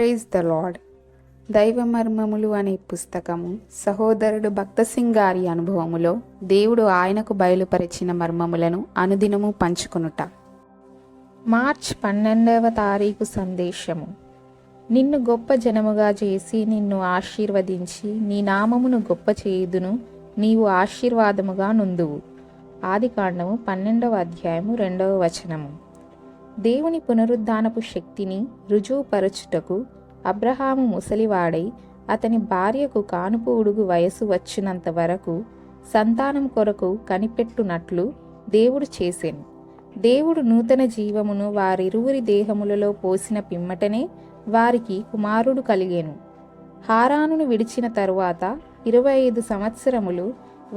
Praise the lord. దైవ మర్మములు అనే పుస్తకము సహోదరుడు భక్తసింగ్ గారి అనుభవములో దేవుడు ఆయనకు బయలుపరిచిన మర్మములను అనుదినము పంచుకొనుట. మార్చ్ 12వ తారీఖు సందేశము. నిన్ను గొప్ప జనముగా చేసి నిన్ను ఆశీర్వదించి నీ నామమును గొప్ప చేయుదును, నీవు ఆశీర్వాదముగా నుందువు. ఆదికాండము 12వ అధ్యాయము 2వ వచనము. దేవుని పునరుద్ధానపు శక్తిని రుజువుపరచుటకు అబ్రహాము ముసలివాడై అతని భార్యకు కానుపు ఉడుగు వయసు వచ్చినంత వరకు సంతానం కొరకు కనిపెట్టునట్లు దేవుడు చేసెను. దేవుడు నూతన జీవమును వారిరువురి దేహములలో పోసిన పిమ్మటనే వారికి కుమారుడు కలిగెను. హారానును విడిచిన తరువాత 25 సంవత్సరములు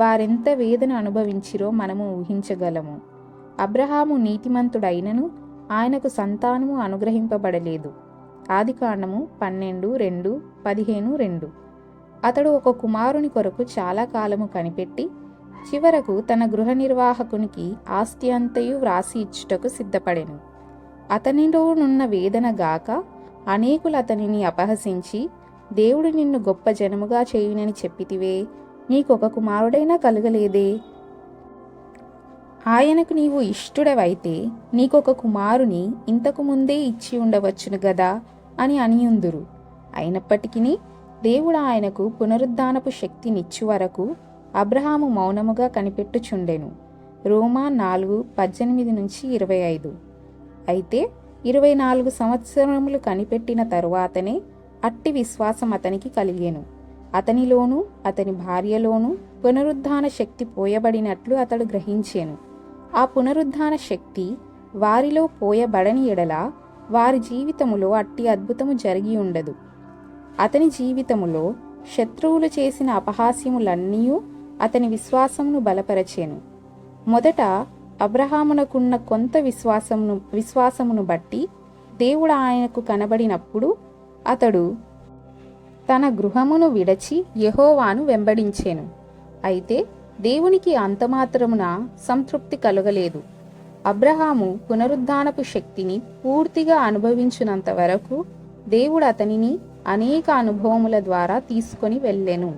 వారెంత వేదన అనుభవించిరో మనము ఊహించగలము. అబ్రహాము నీతిమంతుడైనను ఆయనకు సంతానము అనుగ్రహింపబడలేదు. ఆదికాండము 12:2-15:2. అతడు ఒక కుమారుని కొరకు చాలా కాలము కనిపెట్టి చివరకు తన గృహ నిర్వాహకునికి ఆస్తి అంతయు వ్రాసి ఇచ్చుటకు సిద్ధపడెను. అతనిలోనున్న వేదన గాక అనేకులు అతనిని అపహసించి, దేవుడు నిన్ను గొప్ప జనముగా చేయునని చెప్పితివే, నీకొక కుమారుడైనా కలగలేదే? ఆయనకు నీవు ఇష్టుడవైతే నీకొక కుమారుని ఇంతకు ముందే ఇచ్చి ఉండవచ్చును గదా అని అనియుందురు. అయినప్పటికీ దేవుడు ఆయనకు పునరుద్ధానపు శక్తినిచ్చు వరకు అబ్రహాము మౌనముగా కనిపెట్టుచుండెను. రోమా 4:18-25. అయితే 24 సంవత్సరములు కనిపెట్టిన తరువాతనే అట్టి విశ్వాసం అతనికి కలిగెను. అతనిలోనూ అతని భార్యలోనూ పునరుద్ధాన శక్తి పోయబడినట్లు అతడు గ్రహించెను. ఆ పునరుద్ధాన శక్తి వారిలో పోయబడని ఎడల వారి జీవితములో అట్టి అద్భుతము జరిగి ఉండదు. అతని జీవితములో శత్రువులు చేసిన అపహాస్యములన్నీ అతని విశ్వాసమును బలపరచెను. మొదట అబ్రహామునకున్న కొంత విశ్వాసమును బట్టి దేవుడు ఆయనకు కనబడినప్పుడు అతడు తన గృహమును విడచి యెహోవాను వెంబడించెను. అయితే దేవునికి అంతమాత్రమున సంతృప్తి కలుగలేదు. అబ్రహాము పునరుద్ధానపు శక్తిని పూర్తిగా అనుభవించినంత వరకు దేవుడు అతనిని అనేక అనుభవముల ద్వారా తీసుకొని వెళ్ళెను.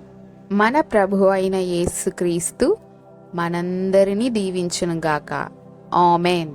మన ప్రభు అయిన యేసుక్రీస్తు మనందరినీ దీవించునుగాక. ఆమేన్.